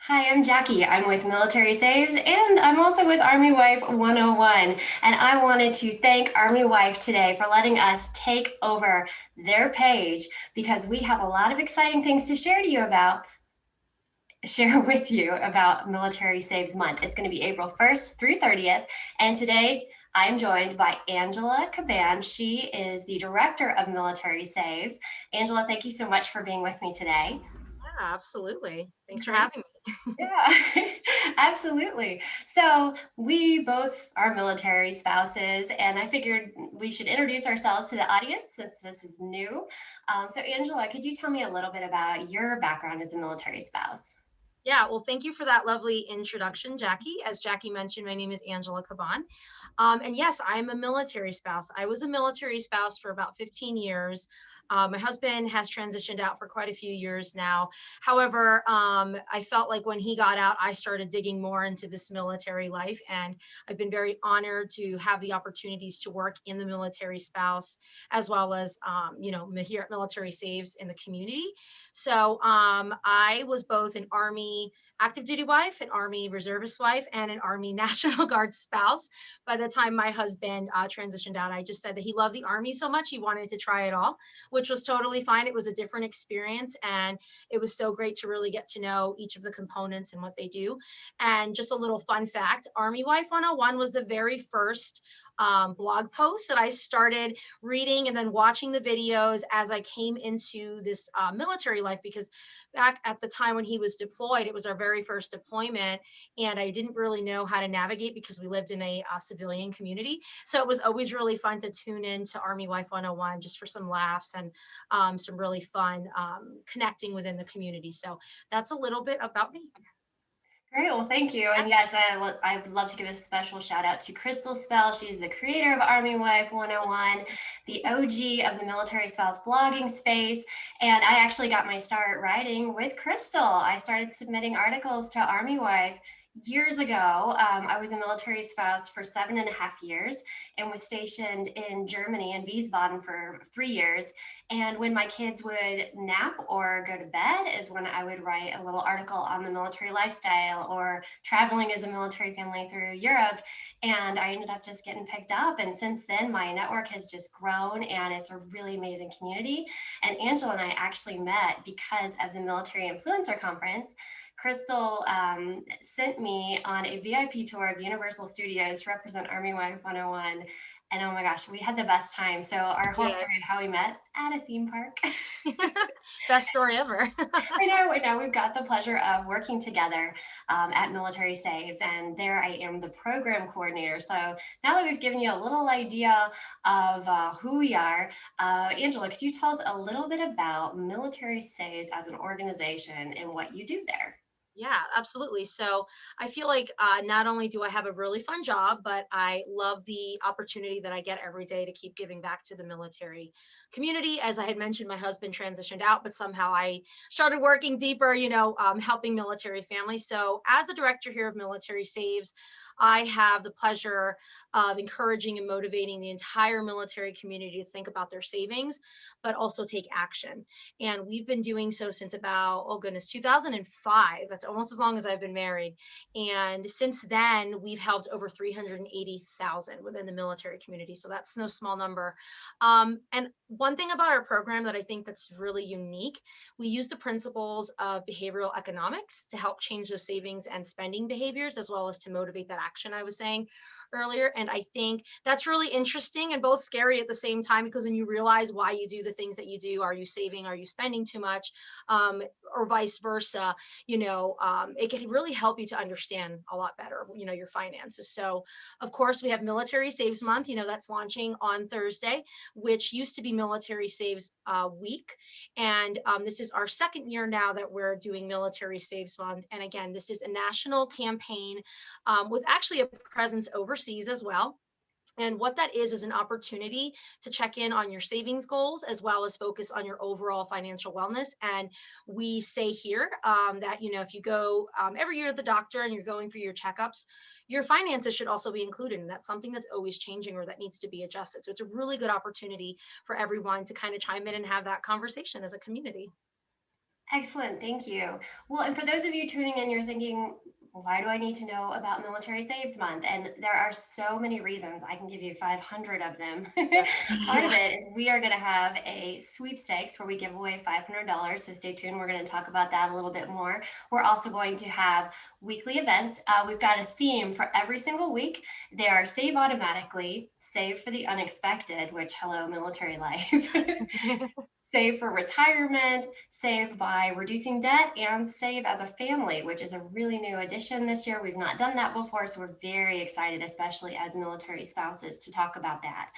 Hi, I'm Jackie. I'm with Military Saves and I'm also with Army Wife 101. And I wanted to thank Army Wife today for letting us take over their page because we have a lot of exciting things to share with you about Military Saves Month. It's going to be April 1st through 30th. And today I am joined by Angela Caban. She is the director of Military Saves. Angela, thank you so much for being with me today. Yeah, absolutely. Thanks for Great. having me. Yeah, absolutely. So we both are military spouses, and I figured we should introduce ourselves to the audience since this is new. So, Angela, could you tell me a little bit about your background as a military spouse? Yeah, well, thank you for that lovely introduction, Jackie. As Jackie mentioned, my name is Angela Caban. And yes, I'm a military spouse. I was a military spouse for about 15 years. My husband has transitioned out for quite a few years now. However, I felt like when he got out, I started digging more into this military life. And I've been very honored to have the opportunities to work in the military spouse, as well as, here at Military Saves in the community. So I was both an Army active duty wife, an Army reservist wife, and an Army National Guard spouse. By the time my husband transitioned out, I just said that he loved the Army so much he wanted to try it all, which was totally fine. It was a different experience, and it was so great to really get to know each of the components and what they do. And just a little fun fact, Army Wife 101 was the very first blog post that I started reading and then watching the videos as I came into this military life, because back at the time when he was deployed, it was our very first deployment, and I didn't really know how to navigate because we lived in a civilian community. So it was always really fun to tune in to Army Wife 101 just for some laughs and some really fun connecting within the community. So that's a little bit about me. Great. Well, thank you. And yes, I'd love to give a special shout out to Crystal Spell. She's the creator of Army Wife 101, the OG of the military spouse blogging space. And I actually got my start writing with Crystal. I started submitting articles to Army Wife years ago. I was a military spouse for 7.5 years and was stationed in Germany in Wiesbaden for 3 years. And when my kids would nap or go to bed, is when I would write a little article on the military lifestyle or traveling as a military family through Europe. And I ended up just getting picked up. And since then, my network has just grown and it's a really amazing community. And Angela and I actually met because of the Military Influencer Conference. Crystal sent me on a VIP tour of Universal Studios to represent Army Wife 101. And oh my gosh, we had the best time. So, our whole Yeah. story of how we met at a theme park. Best story ever. I know. We've got the pleasure of working together at Military Saves, and there I am, the program coordinator. So now that we've given you a little idea of who we are, Angela, could you tell us a little bit about Military Saves as an organization and what you do there? Yeah, absolutely. So I feel like not only do I have a really fun job, but I love the opportunity that I get every day to keep giving back to the military community. As I had mentioned, my husband transitioned out, but somehow I started working deeper, helping military families. So as a director here of Military Saves, I have the pleasure of encouraging and motivating the entire military community to think about their savings, but also take action. And we've been doing so since about, oh goodness, 2005. That's almost as long as I've been married. And since then, we've helped over 380,000 within the military community. So that's no small number. And one thing about our program that I think that's really unique, we use the principles of behavioral economics to help change those savings and spending behaviors, as well as to motivate that action I was saying earlier. And I think that's really interesting and both scary at the same time, because when you realize why you do the things that you do, are you saving, are you spending too much, or vice versa, it can really help you to understand a lot better, your finances. So, of course, we have Military Saves Month, that's launching on Thursday, which used to be Military Saves Week. And this is our second year now that we're doing Military Saves Month. And again, this is a national campaign with actually a presence overseas as well. And what that is an opportunity to check in on your savings goals as well as focus on your overall financial wellness. And we say here that, if you go every year to the doctor and you're going for your checkups, your finances should also be included. And that's something that's always changing or that needs to be adjusted. So it's a really good opportunity for everyone to kind of chime in and have that conversation as a community. Excellent. Thank you. Well, and for those of you tuning in, you're thinking, why do I need to know about Military Saves Month? And there are so many reasons. I can give you 500 of them. Part of Yeah. it is we are going to have a sweepstakes where we give away $500. So stay tuned. We're going to talk about that a little bit more. We're also going to have weekly events. We've got a theme for every single week. They are save automatically, save for the unexpected, which, hello, military life. Save for retirement, save by reducing debt, and save as a family, which is a really new addition this year. We've not done that before, so we're very excited, especially as military spouses, to talk about that.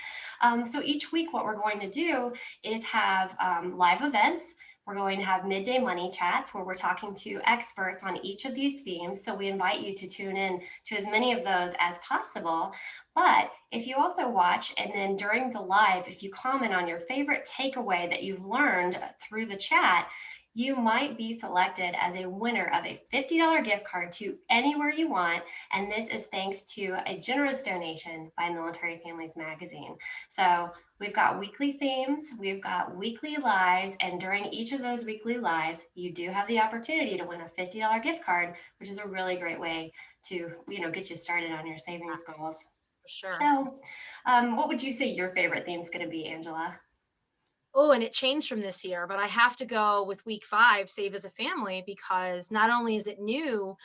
So each week, what we're going to do is have live events. We're going to have midday money chats where we're talking to experts on each of these themes. So we invite you to tune in to as many of those as possible. But if you also watch and then during the live, if you comment on your favorite takeaway that you've learned through the chat, you might be selected as a winner of a $50 gift card to anywhere you want. And this is thanks to a generous donation by Military Families Magazine. So we've got weekly themes, we've got weekly lives, and during each of those weekly lives, you do have the opportunity to win a $50 gift card, which is a really great way to, get you started on your savings goals. For sure. So, what would you say your favorite theme is going to be, Angela? Oh, and it changed from this year, but I have to go with week 5, Save as a Family, because not only is it new,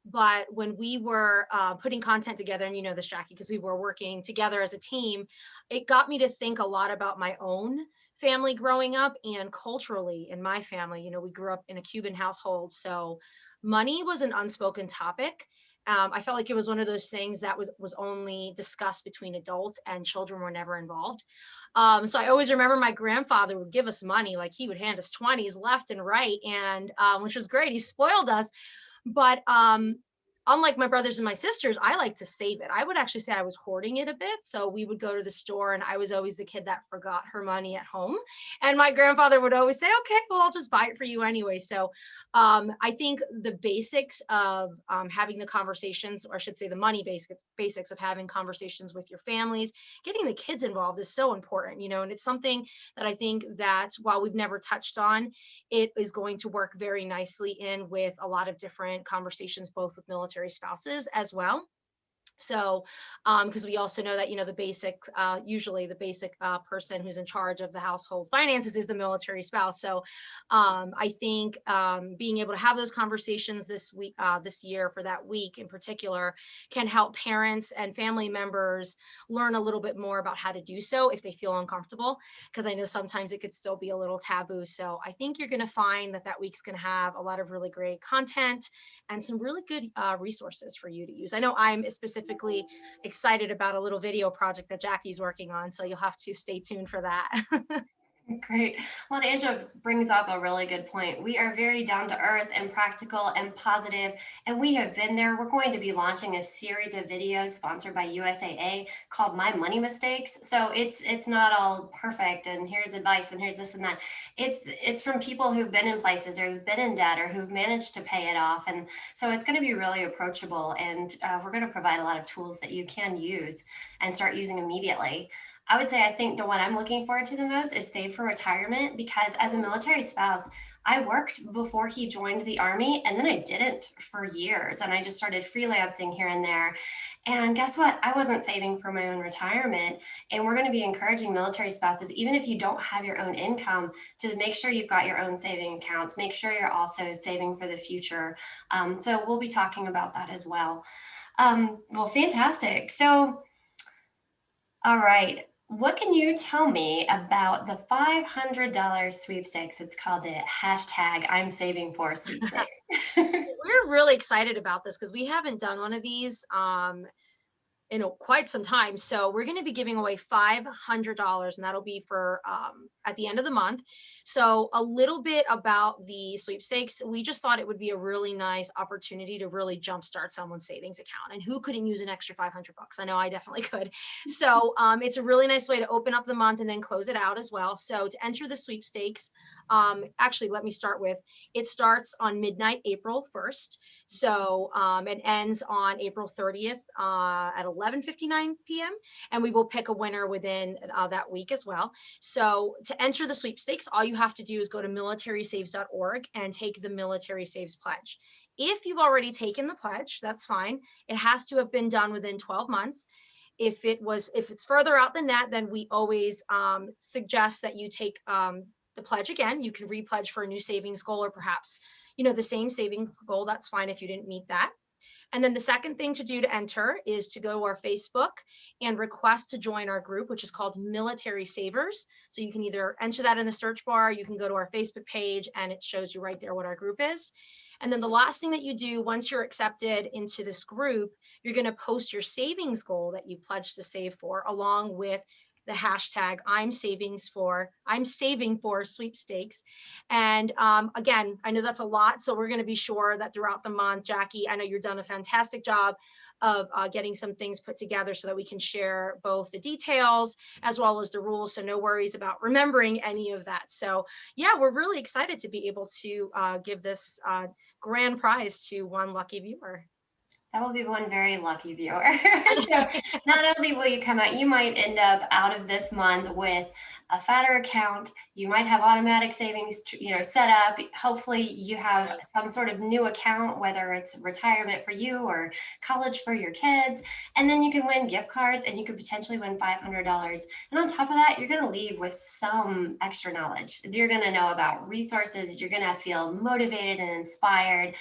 but when we were putting content together, and you know this, Jackie, because we were working together as a team, it got me to think a lot about my own family growing up and culturally in my family. We grew up in a Cuban household, so money was an unspoken topic. I felt like it was one of those things that was only discussed between adults, and children were never involved. So I always remember my grandfather would give us money, like he would hand us 20s left and right, and which was great. He spoiled us, but unlike my brothers and my sisters, I like to save it. I would actually say I was hoarding it a bit. So we would go to the store, and I was always the kid that forgot her money at home. And my grandfather would always say, okay, well, I'll just buy it for you anyway. So I think the basics of having the conversations, or I should say the money basics of having conversations with your families, getting the kids involved is so important, and it's something that I think that while we've never touched on, it is going to work very nicely in with a lot of different conversations, both with military spouses as well. So, because we also know that, the basic, usually the basic person who's in charge of the household finances is the military spouse. So, I think being able to have those conversations this week, this year for that week in particular, can help parents and family members learn a little bit more about how to do so if they feel uncomfortable. Because I know sometimes it could still be a little taboo. So, I think you're going to find that that week's going to have a lot of really great content and some really good resources for you to use. I know I'm specifically excited about a little video project that Jackie's working on, so you'll have to stay tuned for that. Great. Well, and Angela brings up a really good point. We are very down to earth and practical and positive, and we have been there. We're going to be launching a series of videos sponsored by USAA called My Money Mistakes. So it's not all perfect and here's advice and here's this and that. It's from people who've been in places or who've been in debt or who've managed to pay it off, and so it's going to be really approachable. And we're going to provide a lot of tools that you can use and start using immediately. I would say I think the one I'm looking forward to the most is Save for Retirement because as a military spouse, I worked before he joined the Army and then I didn't for years. And I just started freelancing here and there. And guess what? I wasn't saving for my own retirement. And we're going to be encouraging military spouses, even if you don't have your own income, to make sure you've got your own saving accounts. Make sure you're also saving for the future. So we'll be talking about that as well. Well, fantastic. So, all right. What can you tell me about the $500 sweepstakes? It's called the hashtag I'm saving for sweepstakes. We're really excited about this because we haven't done one of these in quite some time. So we're going to be giving away $500, and that'll be for at the end of the month. So a little bit about the sweepstakes. We just thought it would be a really nice opportunity to really jumpstart someone's savings account. And who couldn't use an extra 500 bucks? I know I definitely could. So it's a really nice way to open up the month and then close it out as well. So to enter the sweepstakes, Actually, let me start with, it starts on midnight, April 1st. So it ends on April 30th at 11:59 p.m. And we will pick a winner within that week as well. So to enter the sweepstakes, all you have to do is go to militarysaves.org and take the Military Saves Pledge. If you've already taken the pledge, that's fine. It has to have been done within 12 months. If it's further out than that, then we always suggest that you take the pledge again. You can repledge for a new savings goal, or perhaps, the same savings goal. That's fine if you didn't meet that. And then the second thing to do to enter is to go to our Facebook and request to join our group, which is called Military Savers. So you can either enter that in the search bar, you can go to our Facebook page, and it shows you right there what our group is. And then the last thing that you do once you're accepted into this group, you're going to post your savings goal that you pledged to save for, along with the hashtag I'm saving for sweepstakes. And again, I know that's a lot, so we're going to be sure that throughout the month, Jackie, I know you've done a fantastic job of getting some things put together so that we can share both the details as well as the rules. So no worries about remembering any of that. So yeah, we're really excited to be able to give this grand prize to one lucky viewer. That will be one very lucky viewer. So not only will you come out, you might end up out of this month with a fatter account. You might have automatic savings, set up. Hopefully you have some sort of new account, whether it's retirement for you or college for your kids. And then you can win gift cards, and you could potentially win $500. And on top of that, you're going to leave with some extra knowledge. You're going to know about resources. You're going to feel motivated and inspired.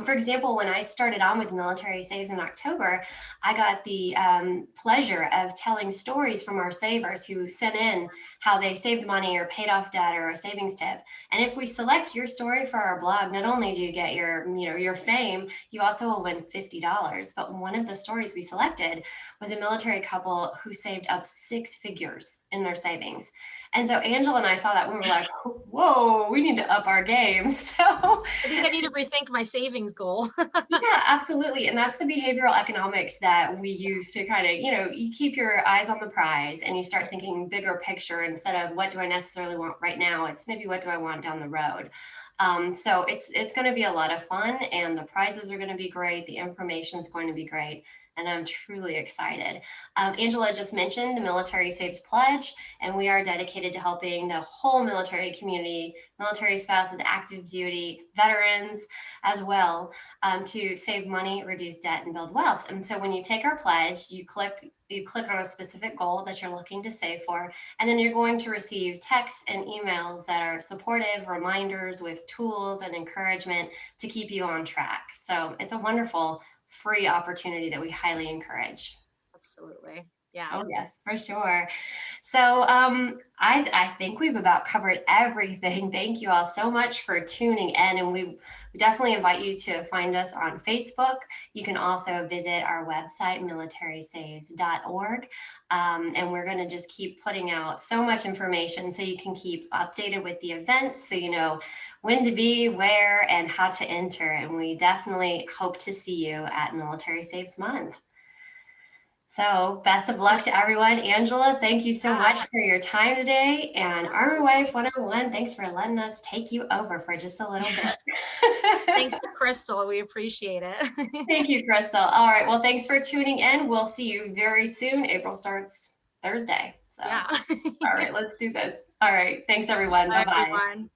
For example, when I started on with Military Saves in October, I got the pleasure of telling stories from our savers who sent in how they saved money or paid off debt or a savings tip. And if we select your story for our blog, not only do you get your fame, you also will win $50. But one of the stories we selected was a military couple who saved up 6 figures in their savings. And so Angela and I saw that, and we were like, whoa, we need to up our game. So I think I need to rethink my savings goal. yeah, absolutely. And that's the behavioral economics that we use to kind of, you keep your eyes on the prize and you start thinking bigger picture instead of what do I necessarily want right now? It's maybe what do I want down the road? So it's going to be a lot of fun, and the prizes are going to be great. The information is going to be great. And I'm truly excited. Angela just mentioned the Military Saves Pledge, and we are dedicated to helping the whole military community, military spouses, active duty, veterans as well, to save money, reduce debt, and build wealth. And so when you take our pledge, you click on a specific goal that you're looking to save for, and then you're going to receive texts and emails that are supportive reminders with tools and encouragement to keep you on track. So it's a wonderful free opportunity that we highly encourage. Absolutely. Yeah. Oh yes, for sure. So I think we've about covered everything. Thank you all so much for tuning in, and we definitely invite you to find us on Facebook. You can also visit our website, militarysaves.org, and we're going to just keep putting out so much information so you can keep updated with the events, so you know when to be, where, and how to enter. And we definitely hope to see you at Military Saves Month. So best of luck to everyone. Angela, thank you so much for your time today. And Army Wife 101, thanks for letting us take you over for just a little bit. Thanks to Crystal. We appreciate it. Thank you, Crystal. All right. Well, thanks for tuning in. We'll see you very soon. April starts Thursday. So, Yeah. all right, let's do this. All right. Thanks, everyone. Bye, Bye-bye. everyone.